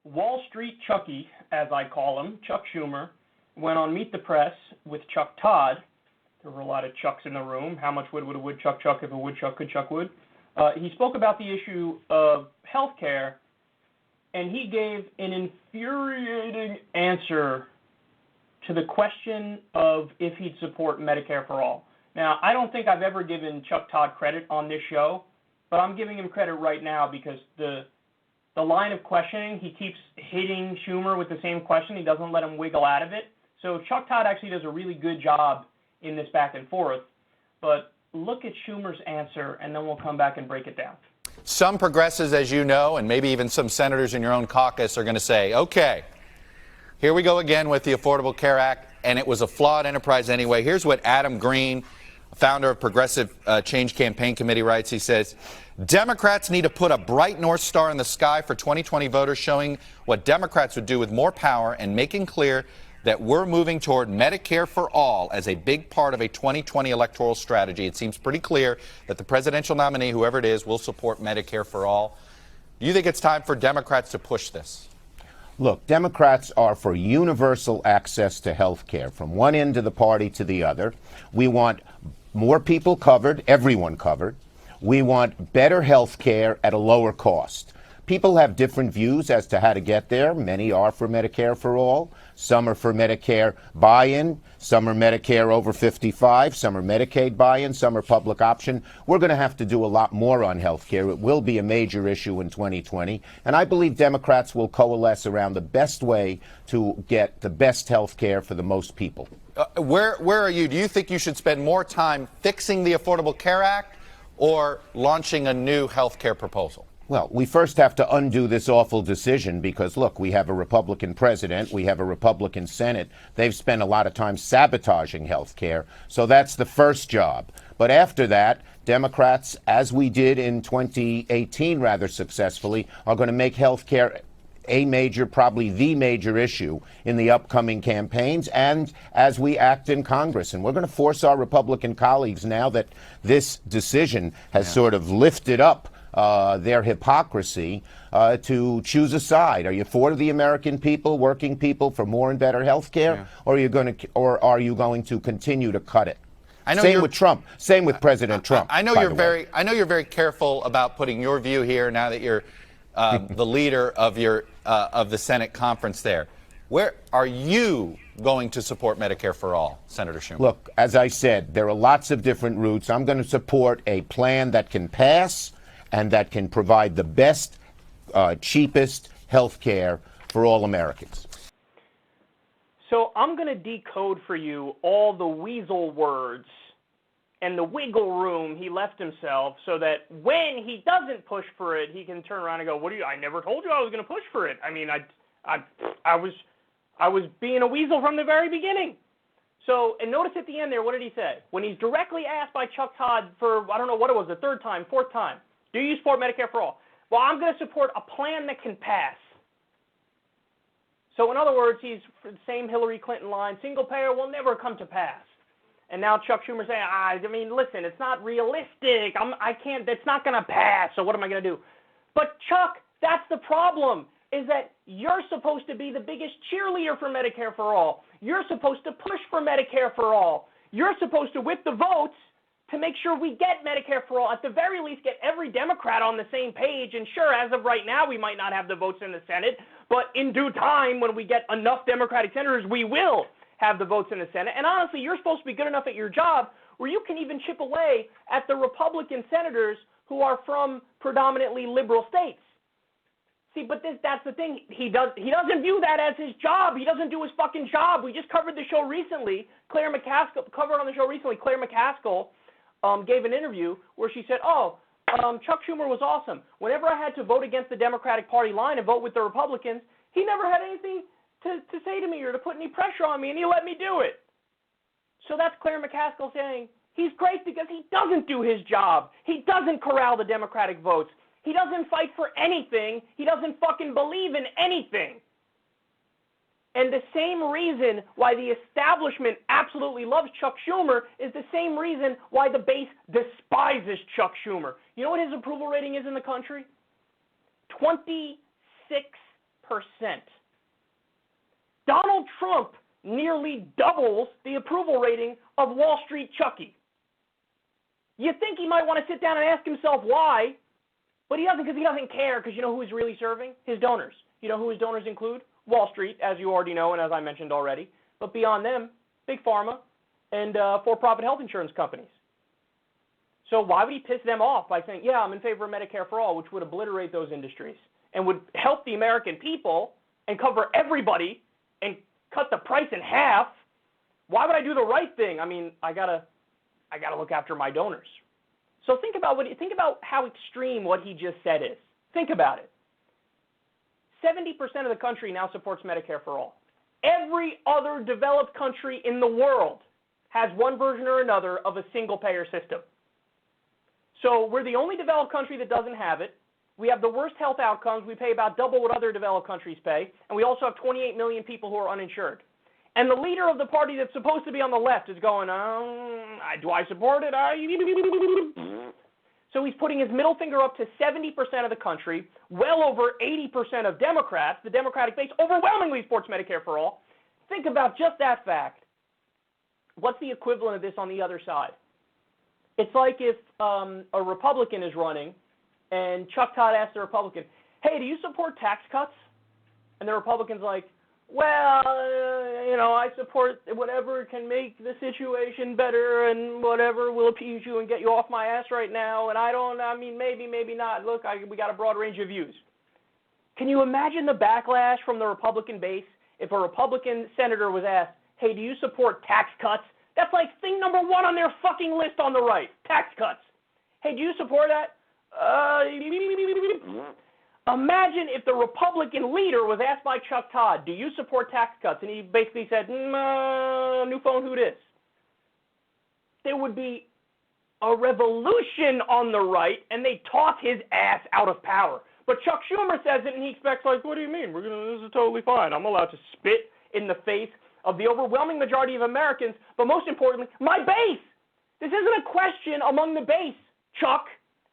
Wall Street Chucky, as I call him, Chuck Schumer, went on Meet the Press with Chuck Todd. There were a lot of Chucks in the room. How much wood would a woodchuck chuck if a woodchuck could chuck wood? He spoke about the issue of health care, and he gave an infuriating answer to the question of if he'd support Medicare for all. Now, I don't think I've ever given Chuck Todd credit on this show, but I'm giving him credit right now because the line of questioning, he keeps hitting Schumer with the same question. He doesn't let him wiggle out of it. So Chuck Todd actually does a really good job in this back and forth. But look at Schumer's answer, and then we'll come back and break it down. Some progressives, as you know, and maybe even some senators in your own caucus are going to say, okay, here we go again with the Affordable Care Act, and it was a flawed enterprise anyway. Here's what Adam Green, founder of Progressive Change Campaign Committee, writes. He says, Democrats need to put a bright North Star in the sky for 2020 voters, showing what Democrats would do with more power and making clear that we're moving toward Medicare for all as a big part of a 2020 electoral strategy. It seems pretty clear that the presidential nominee, whoever it is, will support Medicare for all. Do you think it's time for Democrats to push this? Look, Democrats are for universal access to health care from one end of the party to the other. We want more people covered, everyone covered. We want better health care at a lower cost. People have different views as to how to get there. Many are for Medicare for all. Some are for Medicare buy-in. Some are Medicare over 55. Some are Medicaid buy-in. Some are public option. We're going to have to do a lot more on health care. It will be a major issue in 2020. And I believe Democrats will coalesce around the best way to get the best health care for the most people. Where are you? Do you think you should spend more time fixing the Affordable Care Act or launching a new health care proposal? Well, we first have to undo this awful decision because, look, we have a Republican president. We have a Republican Senate. They've spent a lot of time sabotaging health care. So that's the first job. But after that, Democrats, as we did in 2018 rather successfully, are going to make health care a major, probably the major issue in the upcoming campaigns and as we act in Congress. And we're going to force our Republican colleagues, now that this decision has sort of lifted up their hypocrisy, to choose a side. Are you for the American people, working people, for more and better health care, or are you going to continue to cut it? Same with Trump. Same with President Trump. I know you're very careful about putting your view here now that you're the leader of the Senate conference there. Where are you going to support Medicare for all, Senator Schumer? Look, as I said, there are lots of different routes. I'm going to support a plan that can pass and that can provide the best, cheapest health care for all Americans. So I'm going to decode for you all the weasel words and the wiggle room he left himself so that when he doesn't push for it, he can turn around and go, I never told you I was going to push for it. I mean, I was being a weasel from the very beginning. So, and notice at the end there, what did he say? When he's directly asked by Chuck Todd for, I don't know what it was, the third time, fourth time, do you support Medicare for all? Well, I'm going to support a plan that can pass. So in other words, he's the same Hillary Clinton line, single payer will never come to pass. And now Chuck Schumer saying, I mean, listen, it's not realistic. That's not going to pass. So what am I going to do? But Chuck, that's the problem, is that you're supposed to be the biggest cheerleader for Medicare for all. You're supposed to push for Medicare for all. You're supposed to whip the votes to make sure we get Medicare for all, at the very least get every Democrat on the same page. And sure, as of right now, we might not have the votes in the Senate, but in due time, when we get enough Democratic senators, we will have the votes in the Senate. And honestly, you're supposed to be good enough at your job where you can even chip away at the Republican senators who are from predominantly liberal states. See, but that's the thing. He doesn't view that as his job. He doesn't do his fucking job. We just covered the show recently. Claire McCaskill gave an interview where she said, Chuck Schumer was awesome. Whenever I had to vote against the Democratic Party line and vote with the Republicans, he never had anything to say to me or to put any pressure on me, and he let me do it. So that's Claire McCaskill saying he's great because he doesn't do his job. He doesn't corral the Democratic votes. He doesn't fight for anything. He doesn't fucking believe in anything. And the same reason why the establishment absolutely loves Chuck Schumer is the same reason why the base despises Chuck Schumer. You know what his approval rating is in the country? 26%. Donald Trump nearly doubles the approval rating of Wall Street Chucky. You think he might want to sit down and ask himself why, but he doesn't, because he doesn't care, because you know who he's really serving? His donors. You know who his donors include? Wall Street, as you already know and as I mentioned already. But beyond them, Big Pharma and for-profit health insurance companies. So why would he piss them off by saying, yeah, I'm in favor of Medicare for all, which would obliterate those industries and would help the American people and cover everybody and cut the price in half? Why would I do the right thing? I mean, I gotta look after my donors. So think about how extreme what he just said is. Think about it. 70% of the country now supports Medicare for all. Every other developed country in the world has one version or another of a single-payer system. So we're the only developed country that doesn't have it. We have the worst health outcomes. We pay about double what other developed countries pay. And we also have 28 million people who are uninsured. And the leader of the party that's supposed to be on the left is going, do I support it? So he's putting his middle finger up to 70% of the country, well over 80% of Democrats. The Democratic base overwhelmingly supports Medicare for all. Think about just that fact. What's the equivalent of this on the other side? It's like if a Republican is running and Chuck Todd asks the Republican, hey, do you support tax cuts? And the Republican's like, well, I support whatever can make the situation better and whatever will appease you and get you off my ass right now. And maybe not. Look, we got a broad range of views. Can you imagine the backlash from the Republican base if a Republican senator was asked, hey, do you support tax cuts? That's like thing number one on their fucking list on the right, tax cuts. Hey, do you support that? Imagine if the Republican leader was asked by Chuck Todd, do you support tax cuts? And he basically said, new phone, who dis? There would be a revolution on the right, and they toss his ass out of power. But Chuck Schumer says it, and he expects, like, what do you mean? This is totally fine. I'm allowed to spit in the face of the overwhelming majority of Americans, but most importantly, my base. This isn't a question among the base, Chuck.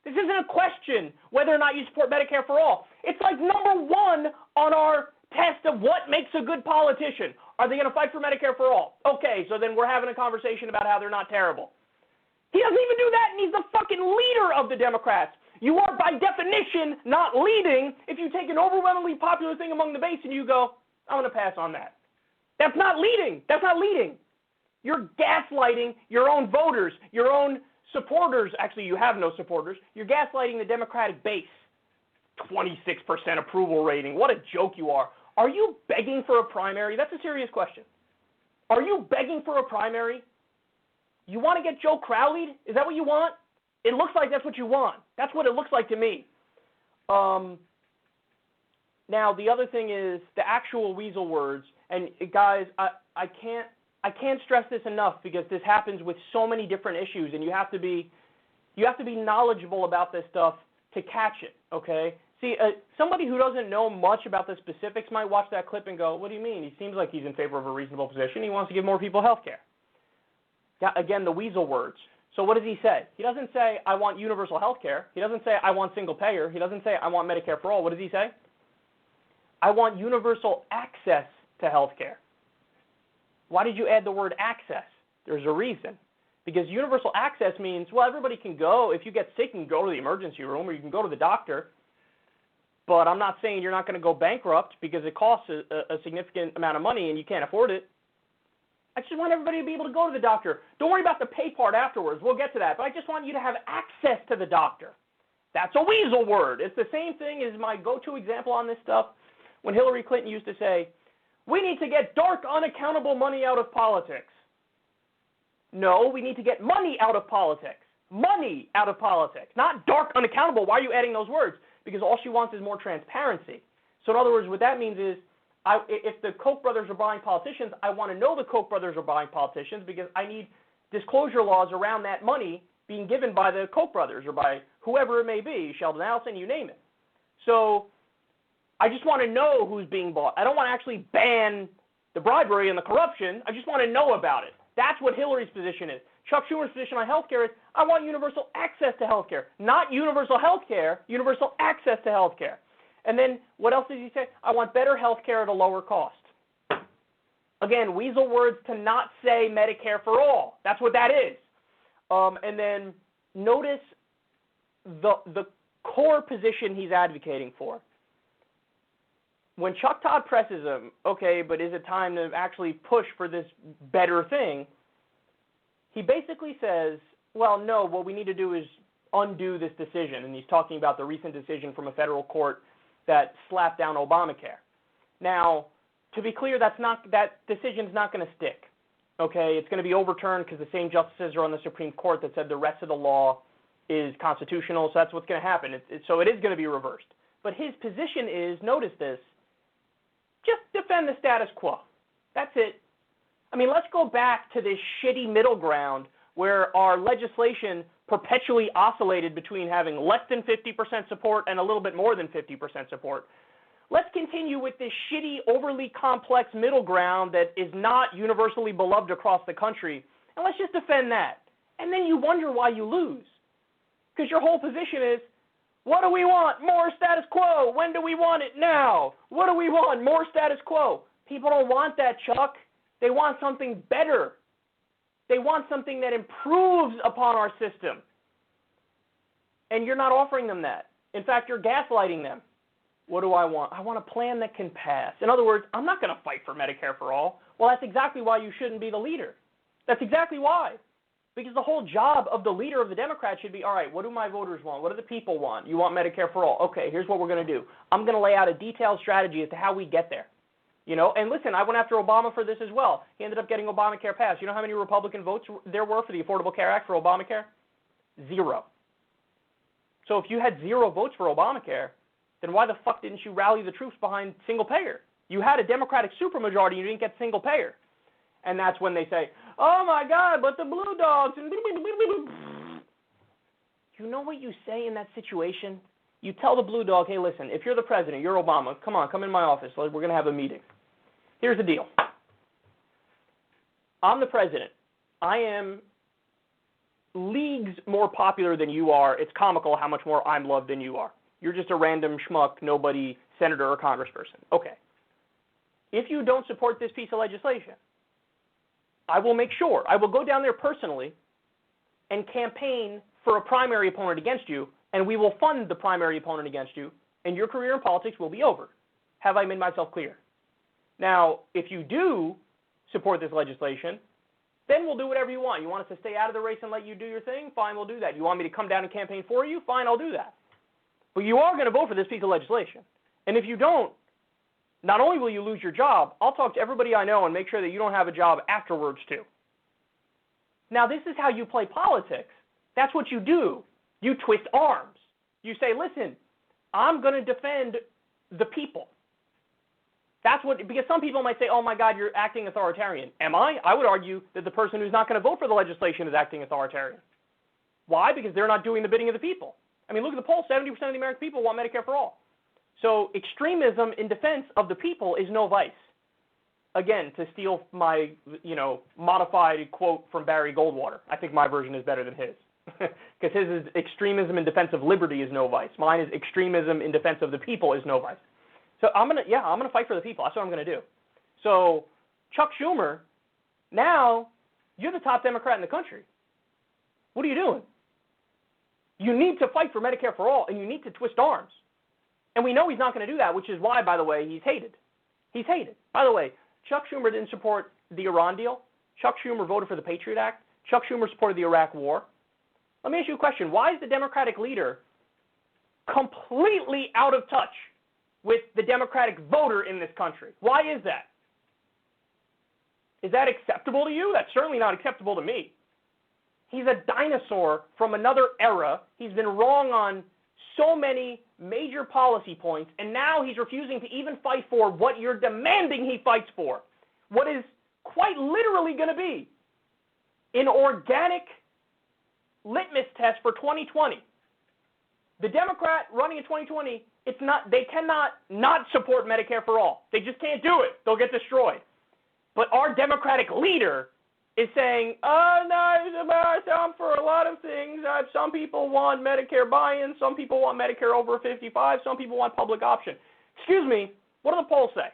This isn't a question whether or not you support Medicare for all. It's like number one on our test of what makes a good politician. Are they going to fight for Medicare for all? Okay, so then we're having a conversation about how they're not terrible. He doesn't even do that, and he's the fucking leader of the Democrats. You are, by definition, not leading if you take an overwhelmingly popular thing among the base and you go, I'm going to pass on that. That's not leading. That's not leading. You're gaslighting your own voters, your own supporters. Actually, you have no supporters. You're gaslighting the Democratic base. 26% approval rating. What a joke you are. Are you begging for a primary? That's a serious question. Are you begging for a primary? You want to get Joe Crowley'd? Is that what you want? It looks like that's what you want. That's what it looks like to me. Now, the other thing is the actual weasel words. And guys, I can't stress this enough because this happens with so many different issues, and you have to be knowledgeable about this stuff to catch it. Okay? See, somebody who doesn't know much about the specifics might watch that clip and go, "What do you mean? He seems like he's in favor of a reasonable position. He wants to give more people health care." Again, the weasel words. So what does he say? He doesn't say, "I want universal health care." He doesn't say, "I want single payer." He doesn't say, "I want Medicare for all." What does he say? "I want universal access to health care." Why did you add the word access? There's a reason. Because universal access means, well, everybody can go. If you get sick, you can go to the emergency room or you can go to the doctor. But I'm not saying you're not going to go bankrupt because it costs a significant amount of money and you can't afford it. I just want everybody to be able to go to the doctor. Don't worry about the pay part afterwards. We'll get to that. But I just want you to have access to the doctor. That's a weasel word. It's the same thing as my go-to example on this stuff when Hillary Clinton used to say, we need to get dark, unaccountable money out of politics. No, we need to get money out of politics. Money out of politics. Not dark, unaccountable. Why are you adding those words? Because all she wants is more transparency. So in other words, what that means is, if the Koch brothers are buying politicians, I want to know the Koch brothers are buying politicians because I need disclosure laws around that money being given by the Koch brothers or by whoever it may be, Sheldon Adelson, you name it. So I just want to know who's being bought. I don't want to actually ban the bribery and the corruption. I just want to know about it. That's what Hillary's position is. Chuck Schumer's position on health care is, I want universal access to health care. Not universal health care, universal access to health care. And then what else did he say? I want better health care at a lower cost. Again, weasel words to not say Medicare for all. That's what that is. And then notice the core position he's advocating for. When Chuck Todd presses him, okay, but is it time to actually push for this better thing? He basically says, well, no, what we need to do is undo this decision. And he's talking about the recent decision from a federal court that slapped down Obamacare. Now, to be clear, that decision's not going to stick. Okay, it's going to be overturned because the same justices are on the Supreme Court that said the rest of the law is constitutional, so that's what's going to happen. So it is going to be reversed. But his position is, notice this, just defend the status quo. That's it. I mean, let's go back to this shitty middle ground where our legislation perpetually oscillated between having less than 50% support and a little bit more than 50% support. Let's continue with this shitty, overly complex middle ground that is not universally beloved across the country, and let's just defend that. And then you wonder why you lose. Because your whole position is, what do we want? More status quo. When do we want it? Now. What do we want? More status quo. People don't want that, Chuck. They want something better. They want something that improves upon our system. And you're not offering them that. In fact, you're gaslighting them. What do I want? I want a plan that can pass. In other words, I'm not going to fight for Medicare for all. Well, that's exactly why you shouldn't be the leader. That's exactly why. Because the whole job of the leader of the Democrats should be, all right, what do my voters want? What do the people want? You want Medicare for all. Okay, here's what we're going to do. I'm going to lay out a detailed strategy as to how we get there. You know, and listen, I went after Obama for this as well. He ended up getting Obamacare passed. You know how many Republican votes there were for the Affordable Care Act for Obamacare? 0. So if you had 0 votes for Obamacare, then why the fuck didn't you rally the troops behind single payer? You had a Democratic supermajority, you didn't get single payer. And that's when they say, oh my God, but the blue dogs. And you know what you say in that situation? You tell the blue dog, hey, listen, if you're the president, you're Obama, come on, come in my office. We're going to have a meeting. Here's the deal. I'm the president. I am leagues more popular than you are. It's comical how much more I'm loved than you are. You're just a random schmuck, nobody, senator or congressperson. Okay. If you don't support this piece of legislation, I will make sure, I will go down there personally and campaign for a primary opponent against you, and we will fund the primary opponent against you, and your career in politics will be over. Have I made myself clear? Now, if you do support this legislation, then we'll do whatever you want. You want us to stay out of the race and let you do your thing? Fine, we'll do that. You want me to come down and campaign for you? Fine, I'll do that. But you are going to vote for this piece of legislation. And if you don't, not only will you lose your job, I'll talk to everybody I know and make sure that you don't have a job afterwards too. Now, this is how you play politics. That's what you do. You twist arms. You say, listen, I'm going to defend the people. That's what, because some people might say, oh my God, you're acting authoritarian. Am I? I would argue that the person who's not going to vote for the legislation is acting authoritarian. Why? Because they're not doing the bidding of the people. I mean, look at the poll, 70% of the American people want Medicare for all. So extremism in defense of the people is no vice. Again, to steal my, modified quote from Barry Goldwater, I think my version is better than his. Because his is extremism in defense of liberty is no vice. Mine is extremism in defense of the people is no vice. So I'm gonna fight for the people. That's what I'm gonna do. So Chuck Schumer, now you're the top Democrat in the country. What are you doing? You need to fight for Medicare for all, and you need to twist arms. And we know he's not going to do that, which is why, by the way, he's hated. He's hated. By the way, Chuck Schumer didn't support the Iran deal. Chuck Schumer voted for the Patriot Act. Chuck Schumer supported the Iraq War. Let me ask you a question. Why is the Democratic leader completely out of touch with the Democratic voter in this country? Why is that? Is that acceptable to you? That's certainly not acceptable to me. He's a dinosaur from another era. He's been wrong on so many major policy points, and now he's refusing to even fight for what you're demanding he fights for, what is quite literally going to be an organic litmus test for 2020. The Democrat running in 2020, they cannot not support Medicare for all. They just can't do it. They'll get destroyed. But our Democratic leader is saying, oh, no, I'm for a lot of things. Some people want Medicare buy-in. Some people want Medicare over 55. Some people want public option. Excuse me, what do the polls say?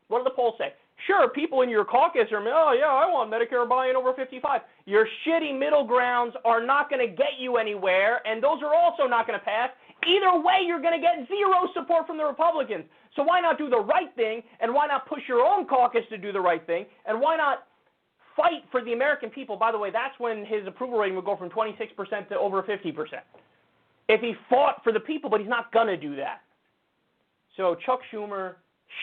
What do the polls say? Sure, people in your caucus are, oh, yeah, I want Medicare buy-in over 55. Your shitty middle grounds are not going to get you anywhere, and those are also not going to pass. Either way, you're going to get zero support from the Republicans. So why not do the right thing, and why not push your own caucus to do the right thing, and why not fight for the American people? By the way, that's when his approval rating would go from 26% to over 50%. If he fought for the people, but he's not going to do that. So Chuck Schumer,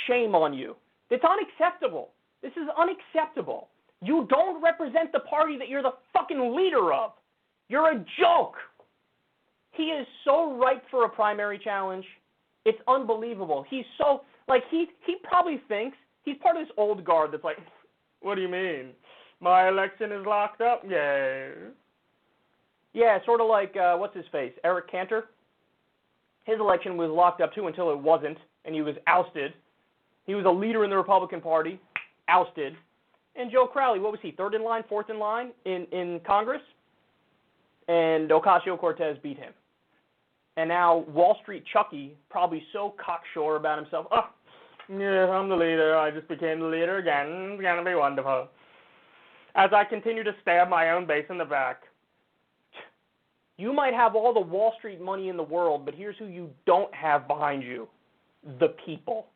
shame on you. It's unacceptable. This is unacceptable. You don't represent the party that you're the fucking leader of. You're a joke. He is so ripe for a primary challenge. It's unbelievable. He's so, like, he probably thinks, he's part of this old guard that's like, what do you mean? My election is locked up? Yay. Yeah, sort of like, what's his face, Eric Cantor? His election was locked up too until it wasn't, and he was ousted. He was a leader in the Republican Party, ousted. And Joe Crowley, what was he, third in line, fourth in line in Congress? And Ocasio-Cortez beat him. And now Wall Street Chucky, probably so cocksure about himself, oh, yeah, I'm the leader. I just became the leader again. It's going to be wonderful. As I continue to stab my own base in the back. You might have all the Wall Street money in the world, but here's who you don't have behind you, the people.